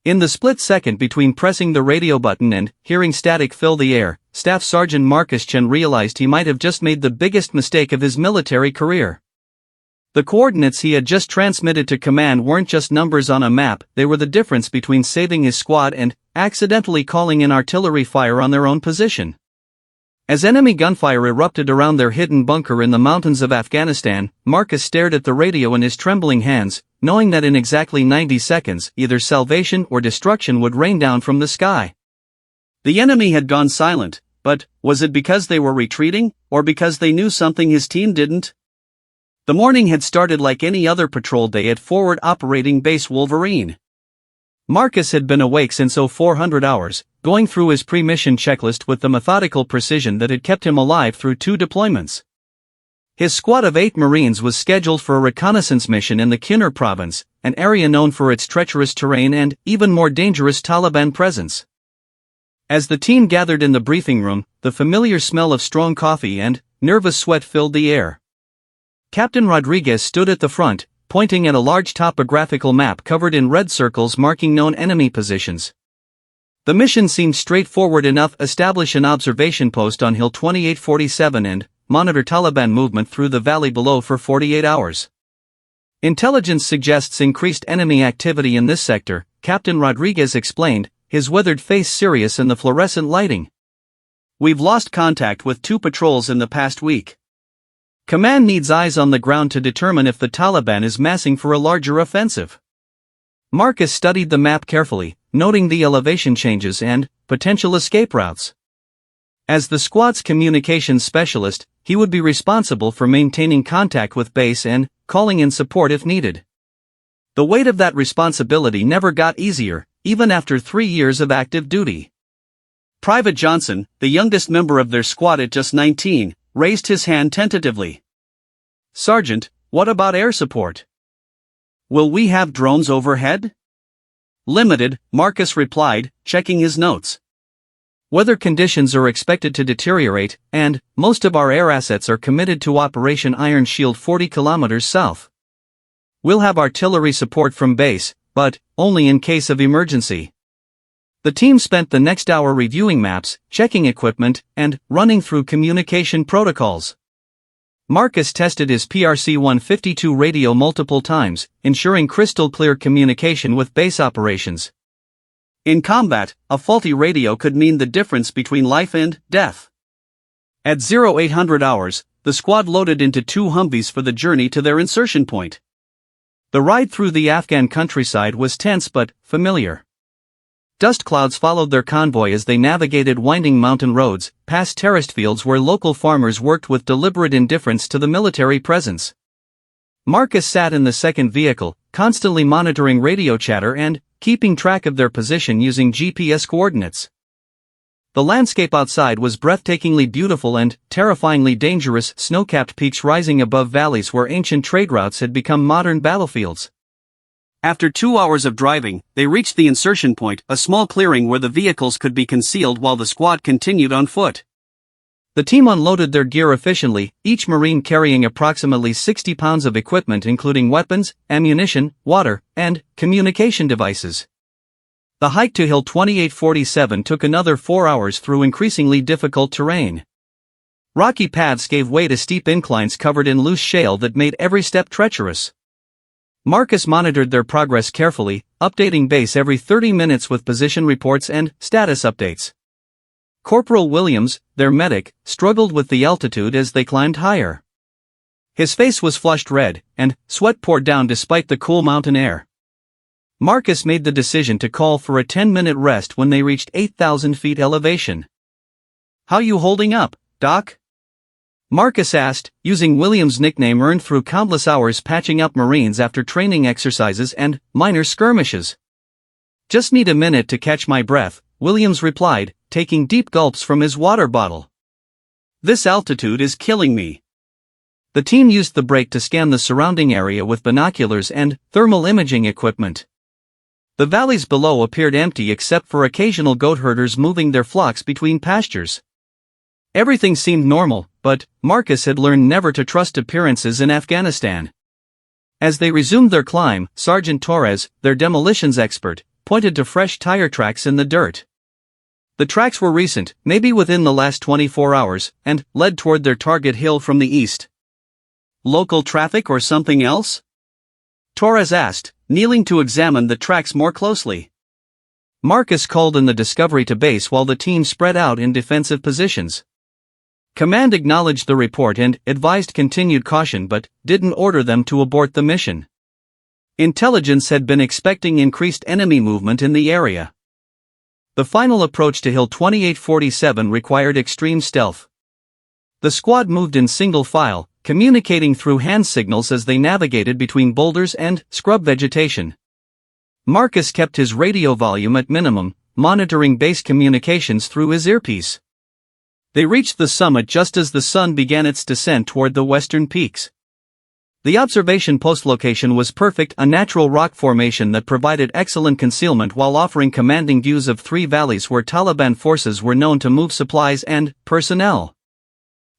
In the split second between pressing the radio button and hearing static fill the air, Staff Sergeant Marcus Chen realized he might have just made the biggest mistake of his military career. The coordinates he had just transmitted to command weren't just numbers on a map, they were the difference between saving his squad and accidentally calling in artillery fire on their own position. As enemy gunfire erupted around their hidden bunker in the mountains of Afghanistan, Marcus stared at the radio in his trembling hands, knowing that in exactly 90 seconds, either salvation or destruction would rain down from the sky. The enemy had gone silent, but was it because they were retreating, or because they knew something his team didn't? The morning had started like any other patrol day at Forward Operating Base Wolverine. Marcus had been awake since 0400 hours, going through his pre-mission checklist with the methodical precision that had kept him alive through 2 deployments. His squad of 8 Marines was scheduled for a reconnaissance mission in the Kinnar province, an area known for its treacherous terrain and, even more dangerous, Taliban presence. As the team gathered in the briefing room, the familiar smell of strong coffee and nervous sweat filled the air. Captain Rodriguez stood at the front, pointing at a large topographical map covered in red circles marking known enemy positions. The mission seemed straightforward enough: establish an observation post on Hill 2847 and monitor Taliban movement through the valley below for 48 hours. Intelligence suggests increased enemy activity in this sector, Captain Rodriguez explained, his weathered face serious in the fluorescent lighting. We've lost contact with 2 patrols in the past week. Command needs eyes on the ground to determine if the Taliban is massing for a larger offensive. Marcus studied the map carefully, noting the elevation changes and potential escape routes. As the squad's communications specialist, he would be responsible for maintaining contact with base and calling in support if needed. The weight of that responsibility never got easier, even after 3 years of active duty. Private Johnson, the youngest member of their squad at just 19, raised his hand tentatively. Sergeant, what about air support? Will we have drones overhead? Limited, Marcus replied, checking his notes. Weather conditions are expected to deteriorate, and most of our air assets are committed to Operation Iron Shield 40 kilometers south. We'll have artillery support from base, but only in case of emergency. The team spent the next hour reviewing maps, checking equipment, and running through communication protocols. Marcus tested his PRC-152 radio multiple times, ensuring crystal-clear communication with base operations. In combat, a faulty radio could mean the difference between life and death. At 0800 hours, the squad loaded into 2 Humvees for the journey to their insertion point. The ride through the Afghan countryside was tense but familiar. Dust clouds followed their convoy as they navigated winding mountain roads, past terraced fields where local farmers worked with deliberate indifference to the military presence. Marcus sat in the second vehicle, constantly monitoring radio chatter and keeping track of their position using GPS coordinates. The landscape outside was breathtakingly beautiful and terrifyingly dangerous, snow-capped peaks rising above valleys where ancient trade routes had become modern battlefields. After 2 hours of driving, they reached the insertion point, a small clearing where the vehicles could be concealed while the squad continued on foot. The team unloaded their gear efficiently, each Marine carrying approximately 60 pounds of equipment including weapons, ammunition, water, and communication devices. The hike to Hill 2847 took another 4 hours through increasingly difficult terrain. Rocky paths gave way to steep inclines covered in loose shale that made every step treacherous. Marcus monitored their progress carefully, updating base every 30 minutes with position reports and status updates. Corporal Williams, their medic, struggled with the altitude as they climbed higher. His face was flushed red, and sweat poured down despite the cool mountain air. Marcus made the decision to call for a 10-minute rest when they reached 8,000 feet elevation. "How you holding up, Doc?" Marcus asked, using Williams' nickname earned through countless hours patching up Marines after training exercises and minor skirmishes. "Just need a minute to catch my breath," Williams replied, taking deep gulps from his water bottle. "This altitude is killing me." The team used the break to scan the surrounding area with binoculars and thermal imaging equipment. The valleys below appeared empty except for occasional goat herders moving their flocks between pastures. Everything seemed normal, but Marcus had learned never to trust appearances in Afghanistan. As they resumed their climb, Sergeant Torres, their demolitions expert, pointed to fresh tire tracks in the dirt. The tracks were recent, maybe within the last 24 hours, and led toward their target hill from the east. Local traffic or something else? Torres asked, kneeling to examine the tracks more closely. Marcus called in the discovery to base while the team spread out in defensive positions. Command acknowledged the report and advised continued caution but didn't order them to abort the mission. Intelligence had been expecting increased enemy movement in the area. The final approach to Hill 2847 required extreme stealth. The squad moved in single file, communicating through hand signals as they navigated between boulders and scrub vegetation. Marcus kept his radio volume at minimum, monitoring base communications through his earpiece. They reached the summit just as the sun began its descent toward the western peaks. The observation post location was perfect, a natural rock formation that provided excellent concealment while offering commanding views of three valleys where Taliban forces were known to move supplies and personnel.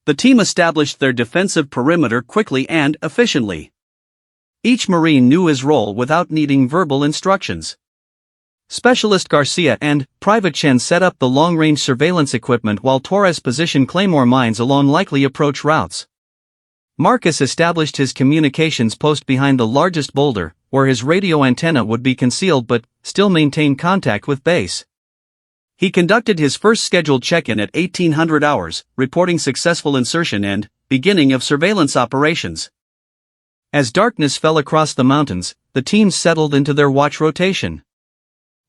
The team established their defensive perimeter quickly and efficiently. Each Marine knew his role without needing verbal instructions. Specialist Garcia and Private Chen set up the long-range surveillance equipment while Torres positioned Claymore mines along likely approach routes. Marcus established his communications post behind the largest boulder, where his radio antenna would be concealed but still maintain contact with base. He conducted his first scheduled check-in at 1800 hours, reporting successful insertion and beginning of surveillance operations. As darkness fell across the mountains, the team settled into their watch rotation.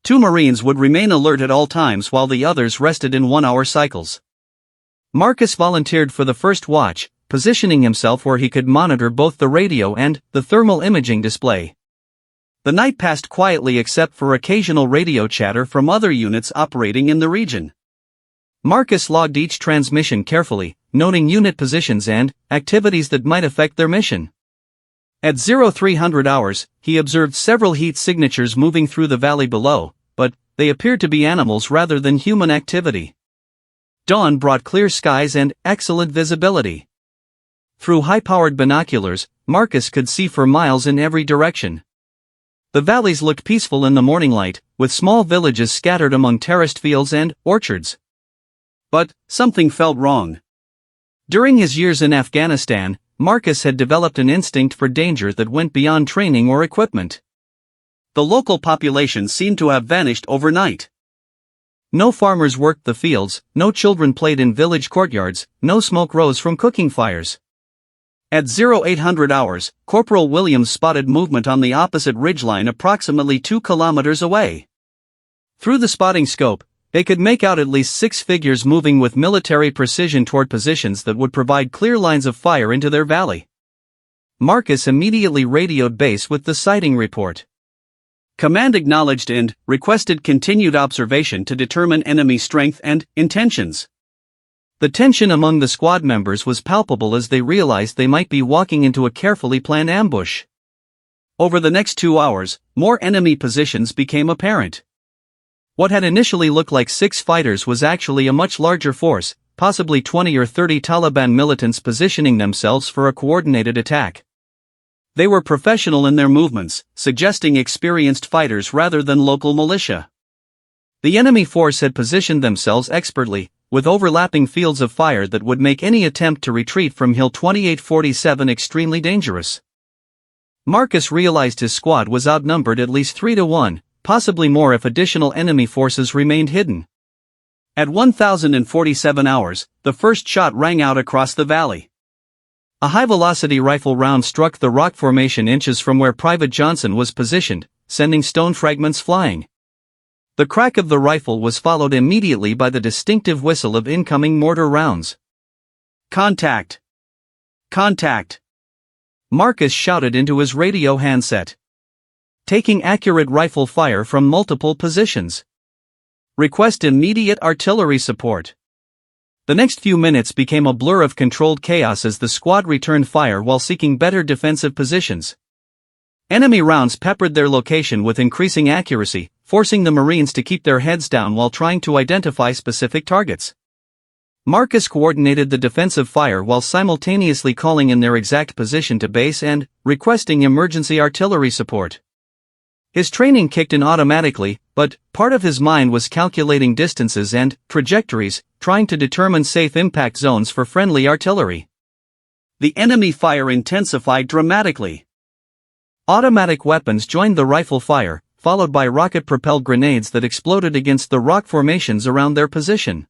2 Marines would remain alert at all times while the others rested in 1-hour cycles. Marcus volunteered for the first watch, positioning himself where he could monitor both the radio and the thermal imaging display. The night passed quietly except for occasional radio chatter from other units operating in the region. Marcus logged each transmission carefully, noting unit positions and activities that might affect their mission. At 0300 hours, he observed several heat signatures moving through the valley below, but they appeared to be animals rather than human activity. Dawn brought clear skies and excellent visibility. Through high-powered binoculars, Marcus could see for miles in every direction. The valleys looked peaceful in the morning light, with small villages scattered among terraced fields and orchards. But something felt wrong. During his years in Afghanistan, Marcus had developed an instinct for danger that went beyond training or equipment. The local population seemed to have vanished overnight. No farmers worked the fields, no children played in village courtyards, no smoke rose from cooking fires. At 0800 hours, Corporal Williams spotted movement on the opposite ridgeline approximately 2 kilometers away. Through the spotting scope, they could make out at least 6 figures moving with military precision toward positions that would provide clear lines of fire into their valley. Marcus immediately radioed base with the sighting report. Command acknowledged and requested continued observation to determine enemy strength and intentions. The tension among the squad members was palpable as they realized they might be walking into a carefully planned ambush. Over the next 2 hours, more enemy positions became apparent. What had initially looked like 6 fighters was actually a much larger force, possibly 20 or 30 Taliban militants positioning themselves for a coordinated attack. They were professional in their movements, suggesting experienced fighters rather than local militia. The enemy force had positioned themselves expertly, with overlapping fields of fire that would make any attempt to retreat from Hill 2847 extremely dangerous. Marcus realized his squad was outnumbered at least 3 to 1, possibly more if additional enemy forces remained hidden. At 1047 hours, the first shot rang out across the valley. A high-velocity rifle round struck the rock formation inches from where Private Johnson was positioned, sending stone fragments flying. The crack of the rifle was followed immediately by the distinctive whistle of incoming mortar rounds. "Contact! Contact!" Marcus shouted into his radio handset. "Taking accurate rifle fire from multiple positions. Request immediate artillery support." The next few minutes became a blur of controlled chaos as the squad returned fire while seeking better defensive positions. Enemy rounds peppered their location with increasing accuracy, forcing the Marines to keep their heads down while trying to identify specific targets. Marcus coordinated the defensive fire while simultaneously calling in their exact position to base and requesting emergency artillery support. His training kicked in automatically, but part of his mind was calculating distances and trajectories, trying to determine safe impact zones for friendly artillery. The enemy fire intensified dramatically. Automatic weapons joined the rifle fire, followed by rocket-propelled grenades that exploded against the rock formations around their position.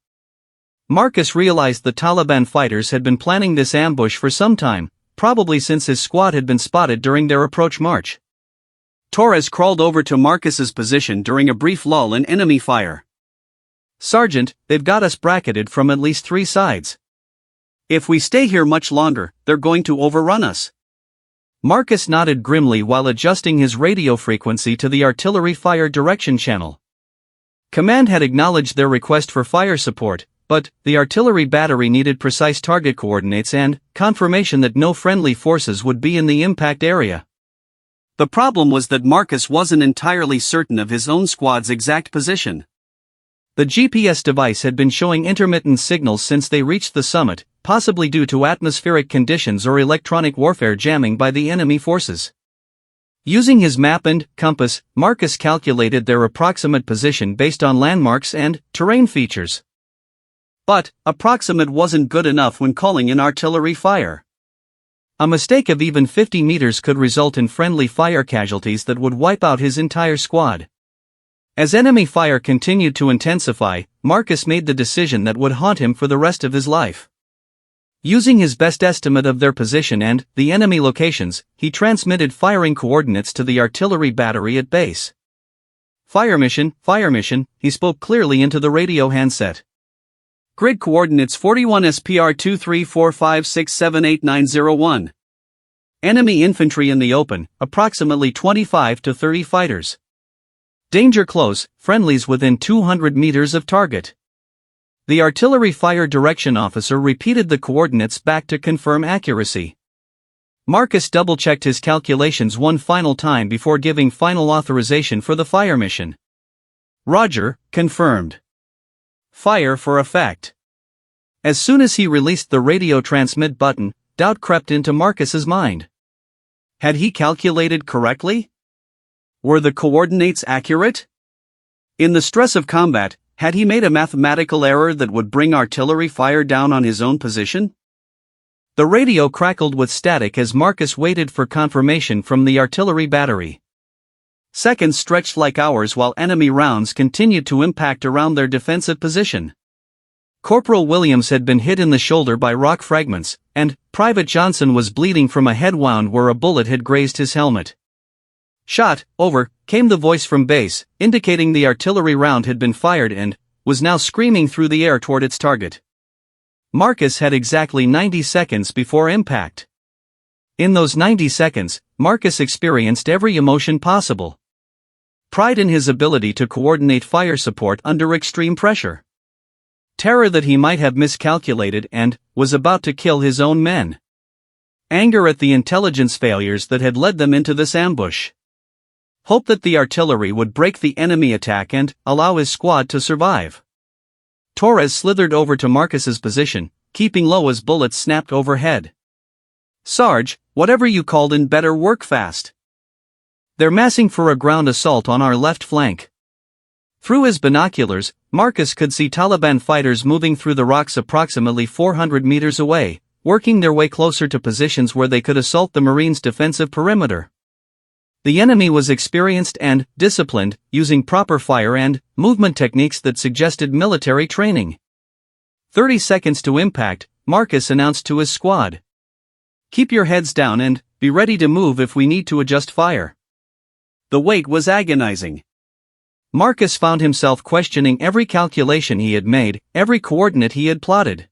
Marcus realized the Taliban fighters had been planning this ambush for some time, probably since his squad had been spotted during their approach march. Torres crawled over to Marcus's position during a brief lull in enemy fire. "Sergeant, they've got us bracketed from at least 3 sides. If we stay here much longer, they're going to overrun us." Marcus nodded grimly while adjusting his radio frequency to the artillery fire direction channel. Command had acknowledged their request for fire support, but the artillery battery needed precise target coordinates and confirmation that no friendly forces would be in the impact area. The problem was that Marcus wasn't entirely certain of his own squad's exact position. The GPS device had been showing intermittent signals since they reached the summit, possibly due to atmospheric conditions or electronic warfare jamming by the enemy forces. Using his map and compass, Marcus calculated their approximate position based on landmarks and terrain features. But approximate wasn't good enough when calling in artillery fire. A mistake of even 50 meters could result in friendly fire casualties that would wipe out his entire squad. As enemy fire continued to intensify, Marcus made the decision that would haunt him for the rest of his life. Using his best estimate of their position and the enemy locations, he transmitted firing coordinates to the artillery battery at base. Fire mission, he spoke clearly into the radio handset. Grid coordinates 41 SPR 2345678901. Enemy infantry in the open, approximately 25 to 30 fighters. Danger close, friendlies within 200 meters of target. The artillery fire direction officer repeated the coordinates back to confirm accuracy. Marcus double-checked his calculations one final time before giving final authorization for the fire mission. Roger, confirmed. Fire for effect. As soon as he released the radio transmit button, doubt crept into Marcus's mind. Had he calculated correctly? Were the coordinates accurate? In the stress of combat, had he made a mathematical error that would bring artillery fire down on his own position? The radio crackled with static as Marcus waited for confirmation from the artillery battery. Seconds stretched like hours while enemy rounds continued to impact around their defensive position. Corporal Williams had been hit in the shoulder by rock fragments, and Private Johnson was bleeding from a head wound where a bullet had grazed his helmet. "Shot, over," came the voice from base, indicating the artillery round had been fired and was now screaming through the air toward its target. Marcus had exactly 90 seconds before impact. In those 90 seconds, Marcus experienced every emotion possible. Pride in his ability to coordinate fire support under extreme pressure. Terror that he might have miscalculated and was about to kill his own men. Anger at the intelligence failures that had led them into this ambush. Hope that the artillery would break the enemy attack and allow his squad to survive. Torres slithered over to Marcus's position, keeping low as bullets snapped overhead. "Sarge, whatever you called in better work fast. They're massing for a ground assault on our left flank." Through his binoculars, Marcus could see Taliban fighters moving through the rocks approximately 400 meters away, working their way closer to positions where they could assault the Marines' defensive perimeter. The enemy was experienced and disciplined, using proper fire and movement techniques that suggested military training. 30 seconds to impact, Marcus announced to his squad. "Keep your heads down and be ready to move if we need to adjust fire." The wait was agonizing. Marcus found himself questioning every calculation he had made, every coordinate he had plotted.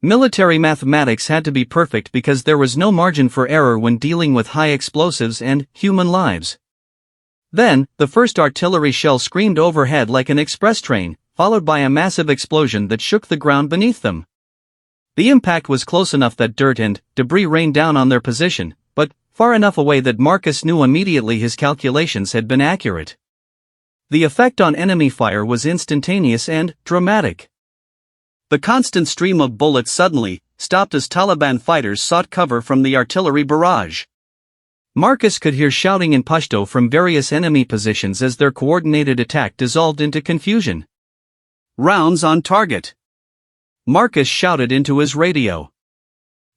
Military mathematics had to be perfect because there was no margin for error when dealing with high explosives and human lives. Then, the first artillery shell screamed overhead like an express train, followed by a massive explosion that shook the ground beneath them. The impact was close enough that dirt and debris rained down on their position, but far enough away that Marcus knew immediately his calculations had been accurate. The effect on enemy fire was instantaneous and dramatic. The constant stream of bullets suddenly stopped as Taliban fighters sought cover from the artillery barrage. Marcus could hear shouting in Pashto from various enemy positions as their coordinated attack dissolved into confusion. "Rounds on target," Marcus shouted into his radio.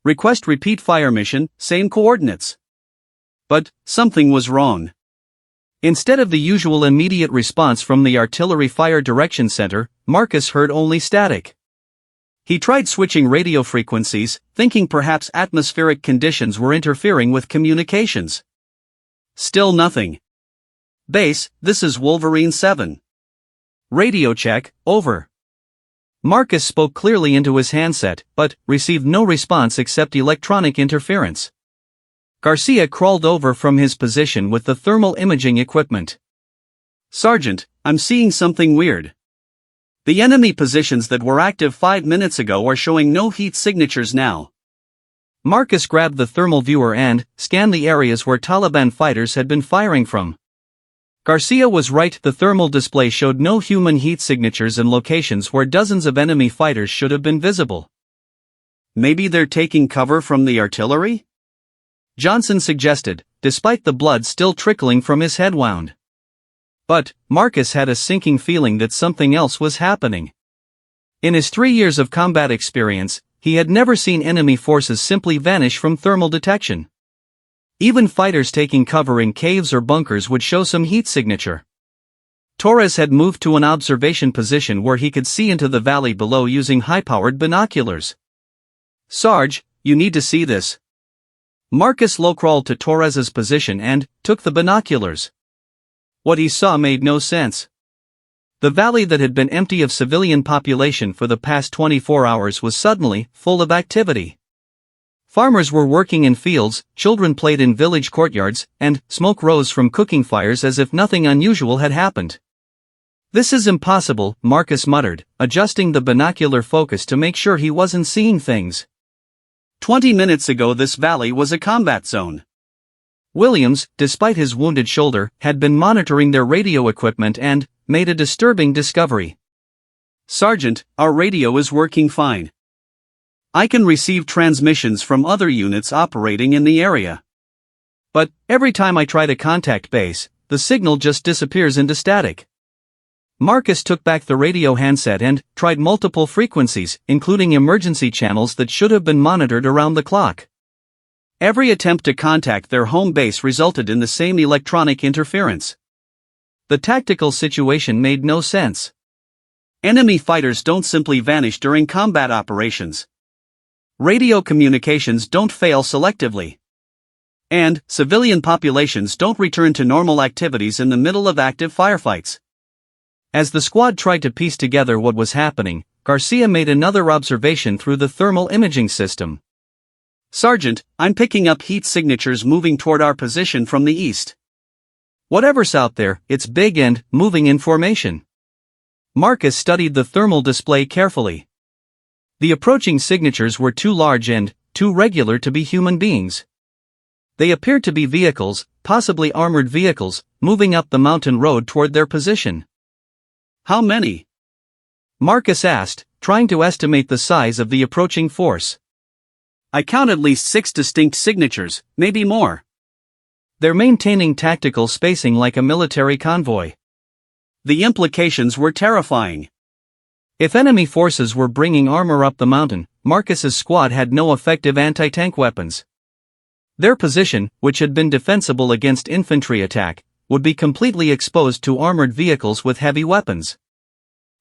"Request repeat fire mission, same coordinates." But something was wrong. Instead of the usual immediate response from the Artillery Fire Direction Center, Marcus heard only static. He tried switching radio frequencies, thinking perhaps atmospheric conditions were interfering with communications. Still nothing. "Base, this is Wolverine 7. Radio check, over." Marcus spoke clearly into his handset, but received no response except electronic interference. Garcia crawled over from his position with the thermal imaging equipment. "Sergeant, I'm seeing something weird. The enemy positions that were active 5 minutes ago are showing no heat signatures now." Marcus grabbed the thermal viewer and scanned the areas where Taliban fighters had been firing from. Garcia was right, the thermal display showed no human heat signatures in locations where dozens of enemy fighters should have been visible. "Maybe they're taking cover from the artillery?" Johnson suggested, despite the blood still trickling from his head wound. But Marcus had a sinking feeling that something else was happening. In his 3 years of combat experience, he had never seen enemy forces simply vanish from thermal detection. Even fighters taking cover in caves or bunkers would show some heat signature. Torres had moved to an observation position where he could see into the valley below using high-powered binoculars. "Sarge, you need to see this." Marcus low-crawled to Torres's position and took the binoculars. What he saw made no sense. The valley that had been empty of civilian population for the past 24 hours was suddenly full of activity. Farmers were working in fields, children played in village courtyards, and smoke rose from cooking fires as if nothing unusual had happened. "This is impossible," Marcus muttered, adjusting the binocular focus to make sure he wasn't seeing things. 20 minutes ago this valley was a combat zone. Williams, despite his wounded shoulder, had been monitoring their radio equipment and made a disturbing discovery. "Sergeant, our radio is working fine. I can receive transmissions from other units operating in the area. But every time I try to contact base, the signal just disappears into static." Marcus took back the radio handset and tried multiple frequencies, including emergency channels that should have been monitored around the clock. Every attempt to contact their home base resulted in the same electronic interference. The tactical situation made no sense. Enemy fighters don't simply vanish during combat operations. Radio communications don't fail selectively. And civilian populations don't return to normal activities in the middle of active firefights. As the squad tried to piece together what was happening, Garcia made another observation through the thermal imaging system. "Sergeant, I'm picking up heat signatures moving toward our position from the east. Whatever's out there, it's big and moving in formation." Marcus studied the thermal display carefully. The approaching signatures were too large and too regular to be human beings. They appeared to be vehicles, possibly armored vehicles, moving up the mountain road toward their position. "How many?" Marcus asked, trying to estimate the size of the approaching force. "I count at least 6 distinct signatures, maybe more. They're maintaining tactical spacing like a military convoy." The implications were terrifying. If enemy forces were bringing armor up the mountain, Marcus's squad had no effective anti-tank weapons. Their position, which had been defensible against infantry attack, would be completely exposed to armored vehicles with heavy weapons.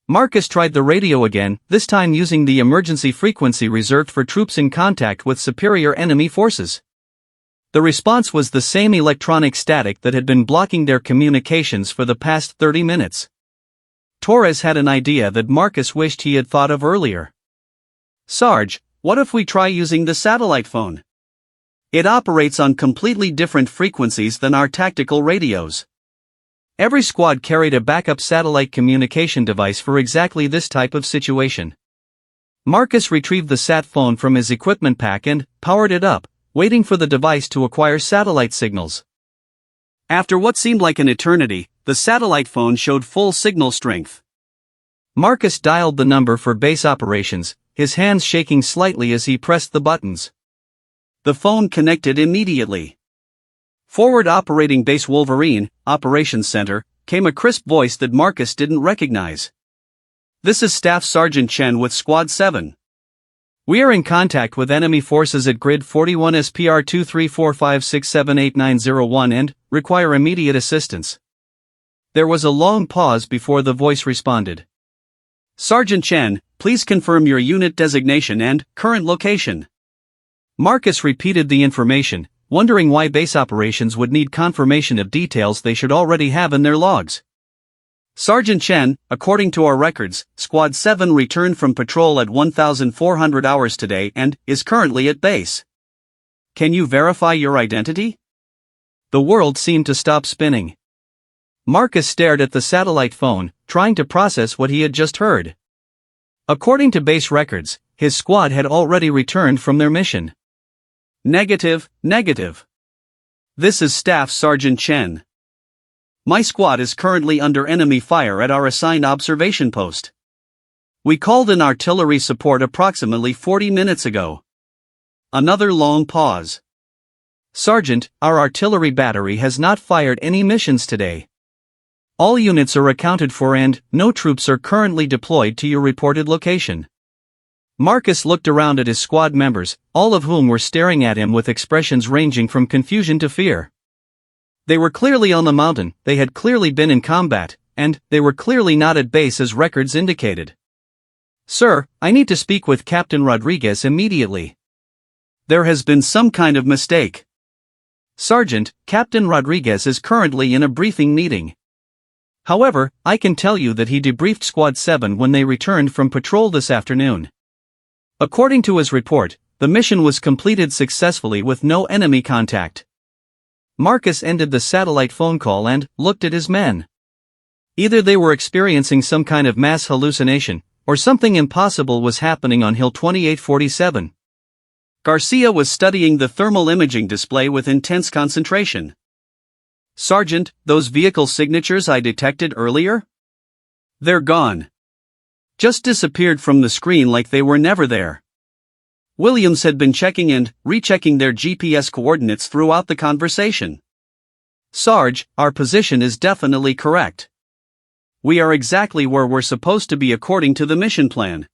Marcus tried the radio again, this time using the emergency frequency reserved for troops in contact with superior enemy forces. The response was the same electronic static that had been blocking their communications for the past 30 minutes. Torres had an idea that Marcus wished he had thought of earlier. "Sarge, what if we try using the satellite phone? It operates on completely different frequencies than our tactical radios." Every squad carried a backup satellite communication device for exactly this type of situation. Marcus retrieved the sat phone from his equipment pack and powered it up, waiting for the device to acquire satellite signals. After what seemed like an eternity, the satellite phone showed full signal strength. Marcus dialed the number for base operations, his hands shaking slightly as he pressed the buttons. The phone connected immediately. Forward Operating Base Wolverine, Operations Center, came a crisp voice that Marcus didn't recognize. This is Staff Sergeant Chen with Squad 7. We are in contact with enemy forces at Grid 41 SPR 2345678901 and require immediate assistance. There was a long pause before the voice responded. Sergeant Chen, please confirm your unit designation and current location. Marcus repeated the information, wondering why base operations would need confirmation of details they should already have in their logs. Sergeant Chen, according to our records, Squad 7 returned from patrol at 1,400 hours today and is currently at base. Can you verify your identity? The world seemed to stop spinning. Marcus stared at the satellite phone, trying to process what he had just heard. According to base records, his squad had already returned from their mission. Negative. This is Staff Sergeant Chen. My squad is currently under enemy fire at our assigned observation post. We called in artillery support approximately 40 minutes ago. Another long pause. Sergeant, our artillery battery has not fired any missions today. All units are accounted for and no troops are currently deployed to your reported location. Marcus looked around at his squad members, all of whom were staring at him with expressions ranging from confusion to fear. They were clearly on the mountain, they had clearly been in combat, and they were clearly not at base as records indicated. Sir, I need to speak with Captain Rodriguez immediately. There has been some kind of mistake. Sergeant, Captain Rodriguez is currently in a briefing meeting. However, I can tell you that he debriefed Squad 7 when they returned from patrol this afternoon. According to his report, the mission was completed successfully with no enemy contact. Marcus ended the satellite phone call and looked at his men. Either they were experiencing some kind of mass hallucination, or something impossible was happening on Hill 2847. Garcia was studying the thermal imaging display with intense concentration. Sergeant, those vehicle signatures I detected earlier? They're gone. Just disappeared from the screen like they were never there. Williams had been checking and rechecking their GPS coordinates throughout the conversation. Sarge, our position is definitely correct. We are exactly where we're supposed to be according to the mission plan.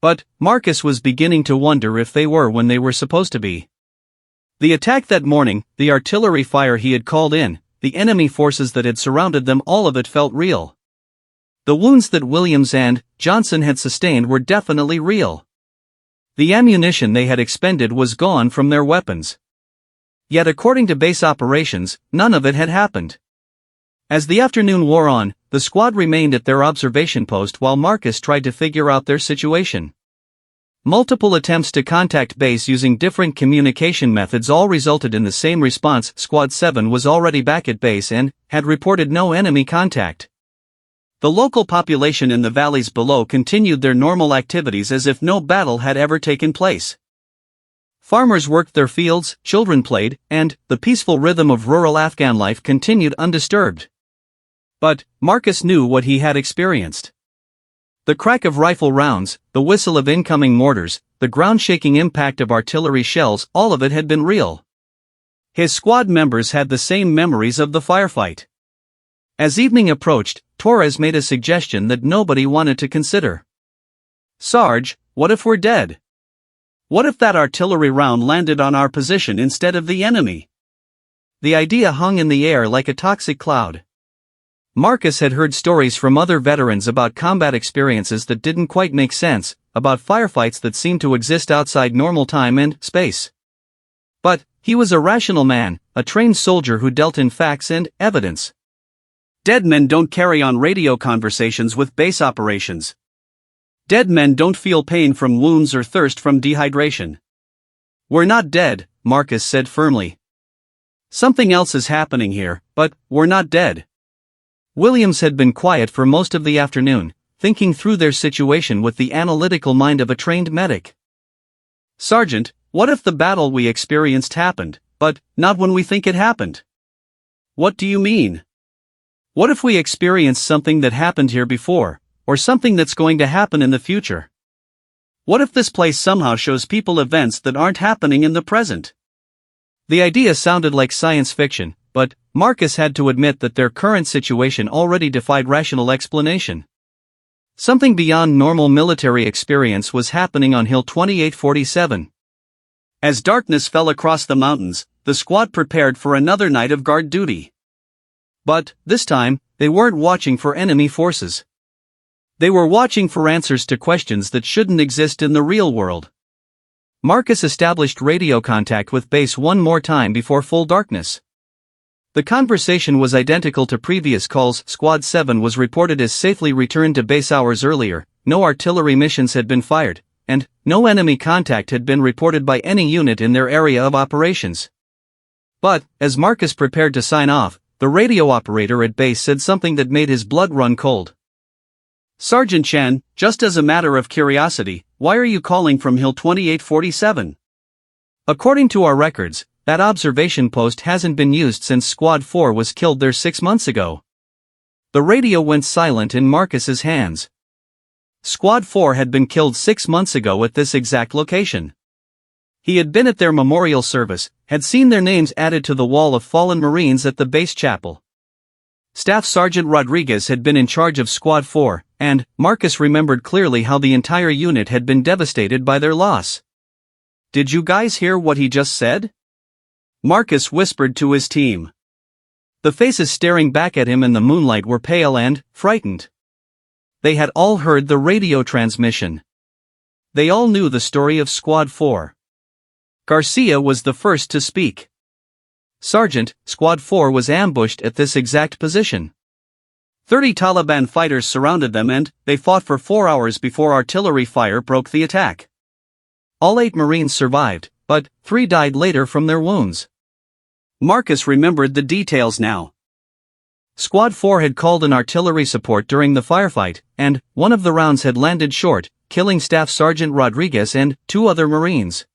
But Marcus was beginning to wonder if they were when they were supposed to be. The attack that morning, the artillery fire he had called in, the enemy forces that had surrounded them, all of it felt real. The wounds that Williams and Johnson had sustained were definitely real. The ammunition they had expended was gone from their weapons. Yet according to base operations, none of it had happened. As the afternoon wore on, the squad remained at their observation post while Marcus tried to figure out their situation. Multiple attempts to contact base using different communication methods all resulted in the same response. Squad 7 was already back at base and had reported no enemy contact. The local population in the valleys below continued their normal activities as if no battle had ever taken place. Farmers worked their fields, children played, and the peaceful rhythm of rural Afghan life continued undisturbed. But Marcus knew what he had experienced. The crack of rifle rounds, the whistle of incoming mortars, the ground-shaking impact of artillery shells, all of it had been real. His squad members had the same memories of the firefight. As evening approached, Torres made a suggestion that nobody wanted to consider. Sarge, what if we're dead? What if that artillery round landed on our position instead of the enemy? The idea hung in the air like a toxic cloud. Marcus had heard stories from other veterans about combat experiences that didn't quite make sense, about firefights that seemed to exist outside normal time and space. But he was a rational man, a trained soldier who dealt in facts and evidence. Dead men don't carry on radio conversations with base operations. Dead men don't feel pain from wounds or thirst from dehydration. We're not dead, Marcus said firmly. Something else is happening here, but we're not dead. Williams had been quiet for most of the afternoon, thinking through their situation with the analytical mind of a trained medic. Sergeant, what if the battle we experienced happened, but not when we think it happened? What do you mean? What if we experience something that happened here before, or something that's going to happen in the future? What if this place somehow shows people events that aren't happening in the present? The idea sounded like science fiction, but Marcus had to admit that their current situation already defied rational explanation. Something beyond normal military experience was happening on Hill 2847. As darkness fell across the mountains, the squad prepared for another night of guard duty. But, this time, they weren't watching for enemy forces. They were watching for answers to questions that shouldn't exist in the real world. Marcus established radio contact with base one more time before full darkness. The conversation was identical to previous calls. Squad 7 was reported as safely returned to base hours earlier, no artillery missions had been fired, and no enemy contact had been reported by any unit in their area of operations. But, as Marcus prepared to sign off, the radio operator at base said something that made his blood run cold. "Sergeant Chen, just as a matter of curiosity, why are you calling from Hill 2847? According to our records, that observation post hasn't been used since Squad 4 was killed there 6 months ago." The radio went silent in Marcus's hands. Squad 4 had been killed 6 months ago at this exact location. He had been at their memorial service, had seen their names added to the wall of fallen Marines at the base chapel. Staff Sergeant Rodriguez had been in charge of Squad 4, and Marcus remembered clearly how the entire unit had been devastated by their loss. "Did you guys hear what he just said?" Marcus whispered to his team. The faces staring back at him in the moonlight were pale and frightened. They had all heard the radio transmission. They all knew the story of Squad 4. Garcia was the first to speak. "Sergeant, Squad 4 was ambushed at this exact position. 30 Taliban fighters surrounded them and they fought for 4 hours before artillery fire broke the attack. All 8 Marines survived, but 3 died later from their wounds." Marcus remembered the details now. Squad 4 had called in artillery support during the firefight, and one of the rounds had landed short, killing Staff Sergeant Rodriguez and 2 other Marines.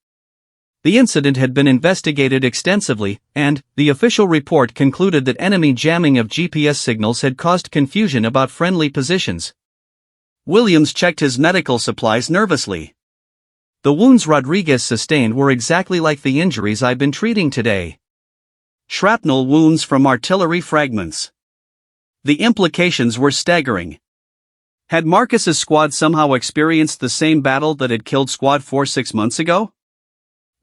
The incident had been investigated extensively, and the official report concluded that enemy jamming of GPS signals had caused confusion about friendly positions. Williams checked his medical supplies nervously. "The wounds Rodriguez sustained were exactly like the injuries I've been treating today. Shrapnel wounds from artillery fragments." The implications were staggering. Had Marcus's squad somehow experienced the same battle that had killed Squad 4 6 months ago?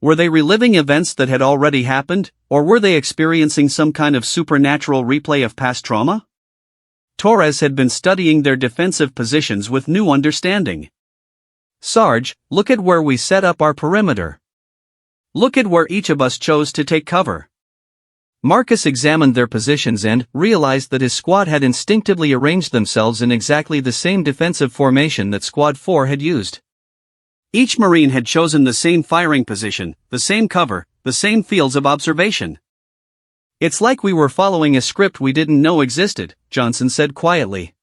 Were they reliving events that had already happened, or were they experiencing some kind of supernatural replay of past trauma? Torres had been studying their defensive positions with new understanding. "Sarge, look at where we set up our perimeter. Look at where each of us chose to take cover." Marcus examined their positions and realized that his squad had instinctively arranged themselves in exactly the same defensive formation that Squad 4 had used. Each Marine had chosen the same firing position, the same cover, the same fields of observation. "It's like we were following a script we didn't know existed," Johnson said quietly.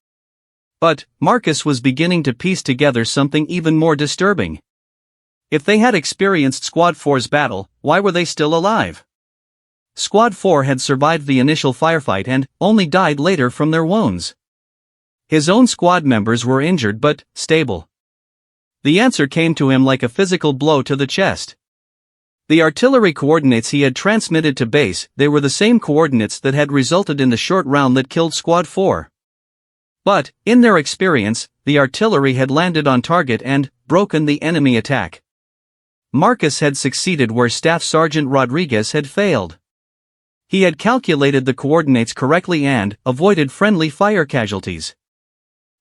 But Marcus was beginning to piece together something even more disturbing. If they had experienced Squad 4's battle, why were they still alive? Squad 4 had survived the initial firefight and only died later from their wounds. His own squad members were injured but stable. The answer came to him like a physical blow to the chest. The artillery coordinates he had transmitted to base, they were the same coordinates that had resulted in the short round that killed Squad 4. But, in their experience, the artillery had landed on target and broken the enemy attack. Marcus had succeeded where Staff Sergeant Rodriguez had failed. He had calculated the coordinates correctly and avoided friendly fire casualties.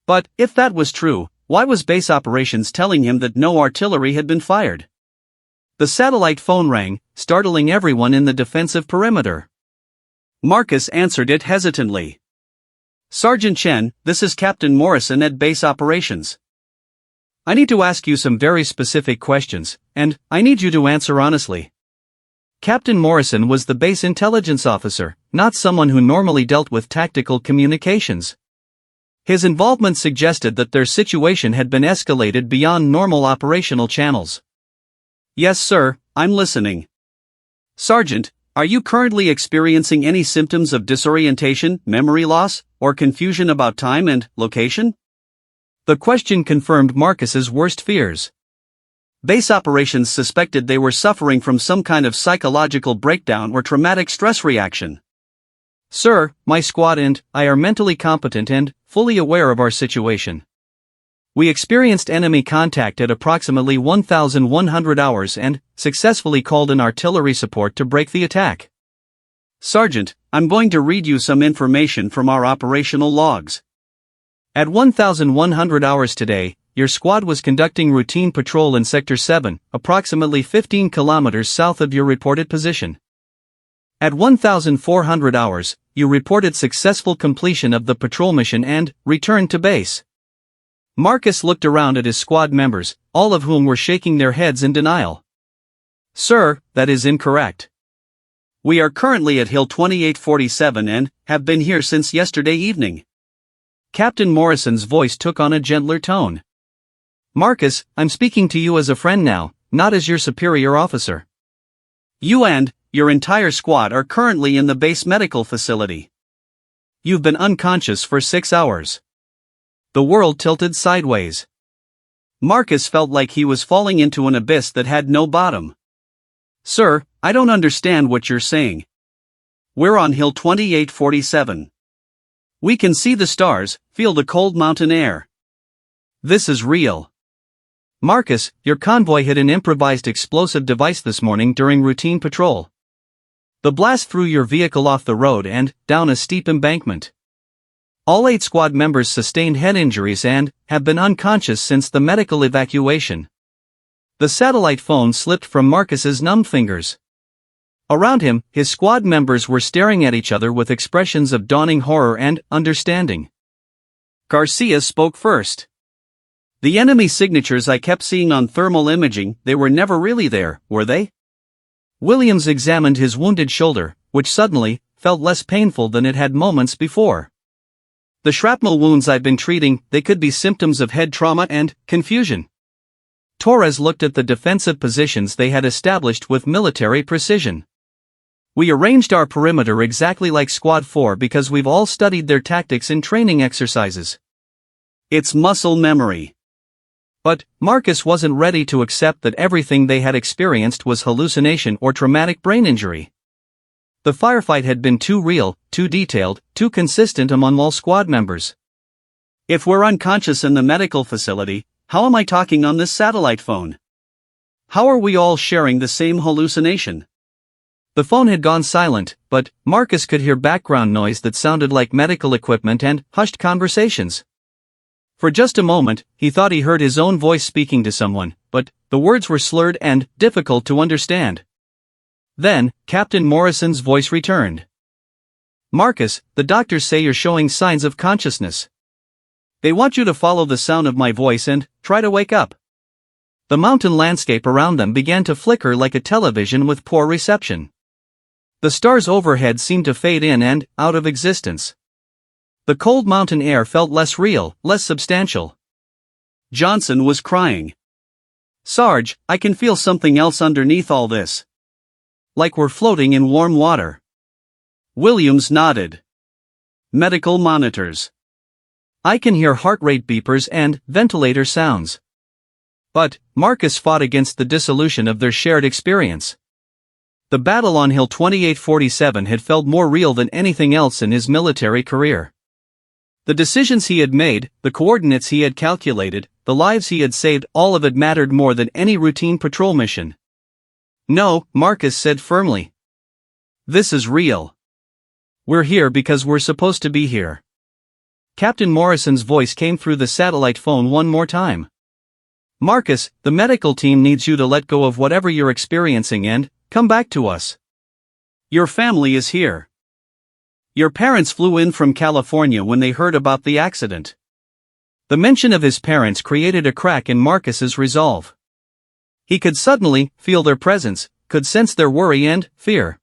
But, if that was true, why was base operations telling him that no artillery had been fired? The satellite phone rang, startling everyone in the defensive perimeter. Marcus answered it hesitantly. "Sergeant Chen, this is Captain Morrison at base operations. I need to ask you some very specific questions, and I need you to answer honestly." Captain Morrison was the base intelligence officer, not someone who normally dealt with tactical communications. His involvement suggested that their situation had been escalated beyond normal operational channels. "Yes, sir, I'm listening." "Sergeant, are you currently experiencing any symptoms of disorientation, memory loss, or confusion about time and location?" The question confirmed Marcus's worst fears. Base operations suspected they were suffering from some kind of psychological breakdown or traumatic stress reaction. Sir, my squad and I are mentally competent and fully aware of our situation. We experienced enemy contact at approximately 1,100 hours and successfully called in artillery support to break the attack. Sergeant, I'm going to read you some information from our operational logs. At 1,100 hours today, your squad was conducting routine patrol in Sector 7, approximately 15 kilometers south of your reported position. At 1,400 hours, you reported successful completion of the patrol mission and returned to base. Marcus looked around at his squad members, all of whom were shaking their heads in denial. Sir, that is incorrect. We are currently at Hill 2847 and have been here since yesterday evening. Captain Morrison's voice took on a gentler tone. Marcus, I'm speaking to you as a friend now, not as your superior officer. You and your entire squad are currently in the base medical facility. You've been unconscious for 6 hours. The world tilted sideways. Marcus felt like he was falling into an abyss that had no bottom. Sir, I don't understand what you're saying. We're on Hill 2847. We can see the stars, feel the cold mountain air. This is real. Marcus, your convoy hit an improvised explosive device this morning during routine patrol. The blast threw your vehicle off the road and down a steep embankment. All 8 squad members sustained head injuries and have been unconscious since the medical evacuation. The satellite phone slipped from Marcus's numb fingers. Around him, his squad members were staring at each other with expressions of dawning horror and understanding. Garcia spoke first. The enemy signatures I kept seeing on thermal imaging, they were never really there, were they? Williams examined his wounded shoulder, which suddenly felt less painful than it had moments before. The shrapnel wounds I've been treating, they could be symptoms of head trauma and confusion. Torres looked at the defensive positions they had established with military precision. We arranged our perimeter exactly like Squad 4 because we've all studied their tactics in training exercises. It's muscle memory. But Marcus wasn't ready to accept that everything they had experienced was hallucination or traumatic brain injury. The firefight had been too real, too detailed, too consistent among all squad members. If we're unconscious in the medical facility, how am I talking on this satellite phone? How are we all sharing the same hallucination? The phone had gone silent, but Marcus could hear background noise that sounded like medical equipment and hushed conversations. For just a moment, he thought he heard his own voice speaking to someone, but the words were slurred and difficult to understand. Then, Captain Morrison's voice returned. Marcus, the doctors say you're showing signs of consciousness. They want you to follow the sound of my voice and try to wake up. The mountain landscape around them began to flicker like a television with poor reception. The stars overhead seemed to fade in and out of existence. The cold mountain air felt less real, less substantial. Johnson was crying. Sarge, I can feel something else underneath all this. Like we're floating in warm water. Williams nodded. Medical monitors. I can hear heart rate beepers and ventilator sounds. But Marcus fought against the dissolution of their shared experience. The battle on Hill 2847 had felt more real than anything else in his military career. The decisions he had made, the coordinates he had calculated, the lives he had saved, all of it mattered more than any routine patrol mission. No, Marcus said firmly. This is real. We're here because we're supposed to be here. Captain Morrison's voice came through the satellite phone one more time. Marcus, the medical team needs you to let go of whatever you're experiencing and come back to us. Your family is here. Your parents flew in from California when they heard about the accident. The mention of his parents created a crack in Marcus's resolve. He could suddenly feel their presence, could sense their worry and fear.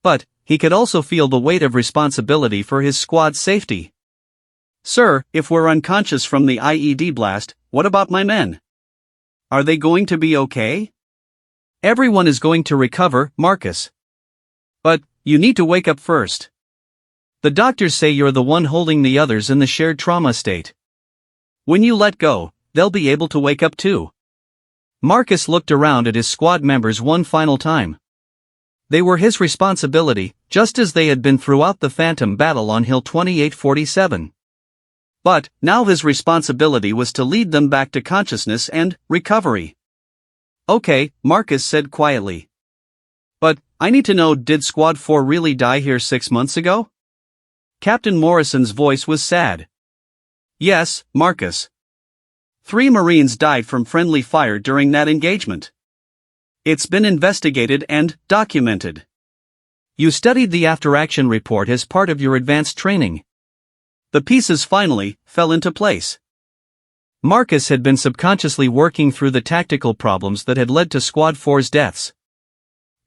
But he could also feel the weight of responsibility for his squad's safety. Sir, if we're unconscious from the IED blast, what about my men? Are they going to be okay? Everyone is going to recover, Marcus. But you need to wake up first. The doctors say you're the one holding the others in the shared trauma state. When you let go, they'll be able to wake up too. Marcus looked around at his squad members one final time. They were his responsibility, just as they had been throughout the phantom battle on Hill 2847. But, now his responsibility was to lead them back to consciousness and recovery. Okay, Marcus said quietly. But, I need to know, did Squad 4 really die here 6 months ago? Captain Morrison's voice was sad. Yes, Marcus. 3 Marines died from friendly fire during that engagement. It's been investigated and documented. You studied the after-action report as part of your advanced training. The pieces finally fell into place. Marcus had been subconsciously working through the tactical problems that had led to Squad 4's deaths.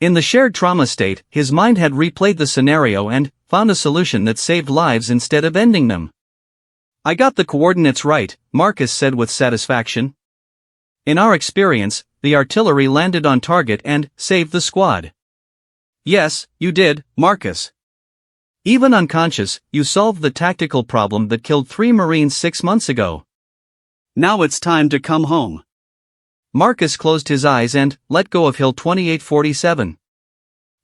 In the shared trauma state, his mind had replayed the scenario and found a solution that saved lives instead of ending them. I got the coordinates right, Marcus said with satisfaction. In our experience, the artillery landed on target and saved the squad. Yes, you did, Marcus. Even unconscious, you solved the tactical problem that killed 3 Marines 6 months ago. Now it's time to come home. Marcus closed his eyes and let go of Hill 2847.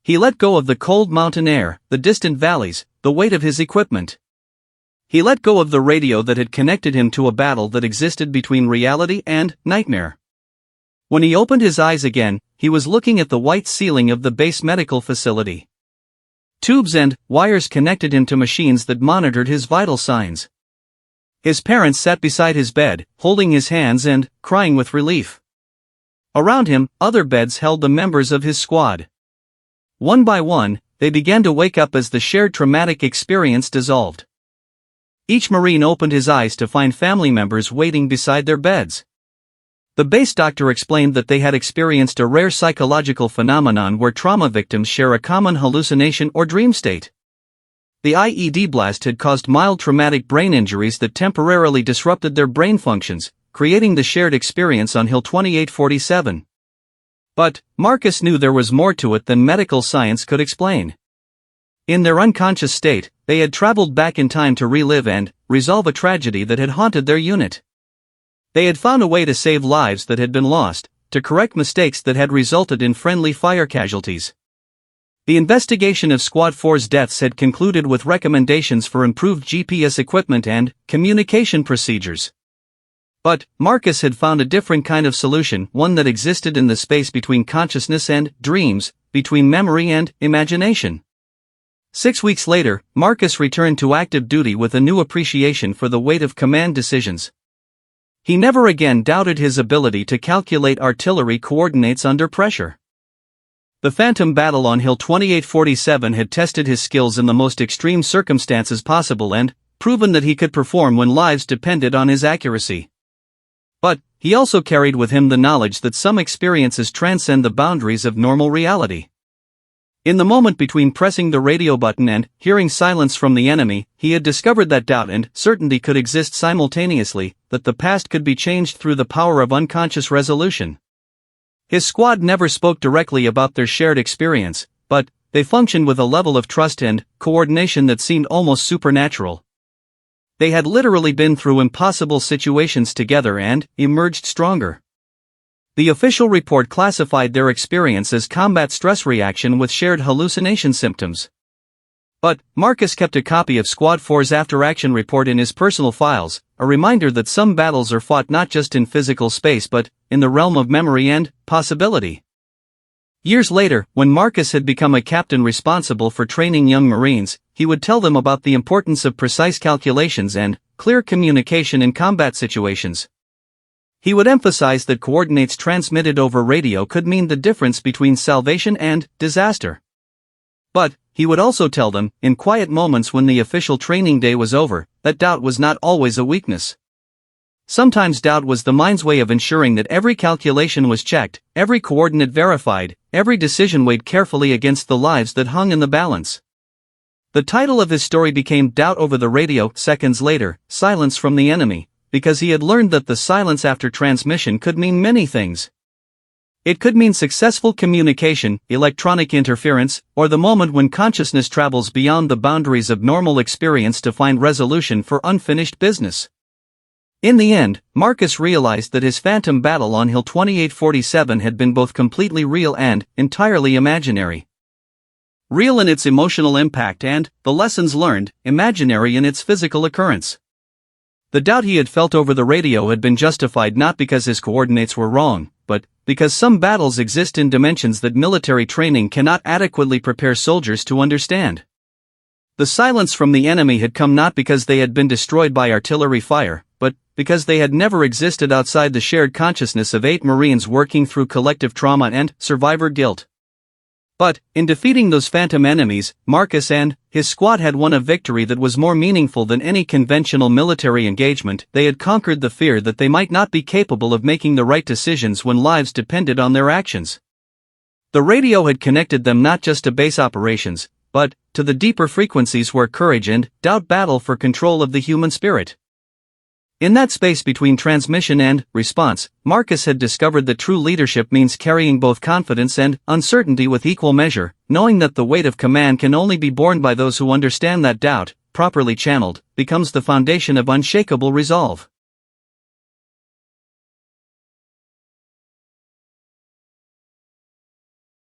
He let go of the cold mountain air, the distant valleys, the weight of his equipment. He let go of the radio that had connected him to a battle that existed between reality and nightmare. When he opened his eyes again, he was looking at the white ceiling of the base medical facility. Tubes and wires connected him to machines that monitored his vital signs. His parents sat beside his bed, holding his hands and crying with relief. Around him, other beds held the members of his squad. One by one, they began to wake up as the shared traumatic experience dissolved. Each Marine opened his eyes to find family members waiting beside their beds. The base doctor explained that they had experienced a rare psychological phenomenon where trauma victims share a common hallucination or dream state. The IED blast had caused mild traumatic brain injuries that temporarily disrupted their brain functions, creating the shared experience on Hill 2847. But, Marcus knew there was more to it than medical science could explain. In their unconscious state, they had traveled back in time to relive and resolve a tragedy that had haunted their unit. They had found a way to save lives that had been lost, to correct mistakes that had resulted in friendly fire casualties. The investigation of Squad 4's deaths had concluded with recommendations for improved GPS equipment and communication procedures. But, Marcus had found a different kind of solution, one that existed in the space between consciousness and dreams, between memory and imagination. 6 weeks later, Marcus returned to active duty with a new appreciation for the weight of command decisions. He never again doubted his ability to calculate artillery coordinates under pressure. The phantom battle on Hill 2847 had tested his skills in the most extreme circumstances possible and proven that he could perform when lives depended on his accuracy. But, he also carried with him the knowledge that some experiences transcend the boundaries of normal reality. In the moment between pressing the radio button and hearing silence from the enemy, he had discovered that doubt and certainty could exist simultaneously, that the past could be changed through the power of unconscious resolution. His squad never spoke directly about their shared experience, but they functioned with a level of trust and coordination that seemed almost supernatural. They had literally been through impossible situations together and emerged stronger. The official report classified their experience as combat stress reaction with shared hallucination symptoms. But, Marcus kept a copy of Squad 4's after-action report in his personal files, a reminder that some battles are fought not just in physical space but in the realm of memory and possibility. Years later, when Marcus had become a captain responsible for training young Marines, he would tell them about the importance of precise calculations and clear communication in combat situations. He would emphasize that coordinates transmitted over radio could mean the difference between salvation and disaster. But, he would also tell them, in quiet moments when the official training day was over, that doubt was not always a weakness. Sometimes doubt was the mind's way of ensuring that every calculation was checked, every coordinate verified, every decision weighed carefully against the lives that hung in the balance. The title of his story became Doubt Over the Radio. Seconds later, Silence from the Enemy, because he had learned that the silence after transmission could mean many things. It could mean successful communication, electronic interference, or the moment when consciousness travels beyond the boundaries of normal experience to find resolution for unfinished business. In the end, Marcus realized that his phantom battle on Hill 2847 had been both completely real and entirely imaginary. Real in its emotional impact and, the lessons learned, imaginary in its physical occurrence. The doubt he had felt over the radio had been justified not because his coordinates were wrong, but because some battles exist in dimensions that military training cannot adequately prepare soldiers to understand. The silence from the enemy had come not because they had been destroyed by artillery fire, but because they had never existed outside the shared consciousness of 8 Marines working through collective trauma and survivor guilt. But, in defeating those phantom enemies, Marcus and his squad had won a victory that was more meaningful than any conventional military engagement. They had conquered the fear that they might not be capable of making the right decisions when lives depended on their actions. The radio had connected them not just to base operations, but to the deeper frequencies where courage and doubt battle for control of the human spirit. In that space between transmission and response, Marcus had discovered that true leadership means carrying both confidence and uncertainty with equal measure, knowing that the weight of command can only be borne by those who understand that doubt, properly channeled, becomes the foundation of unshakable resolve.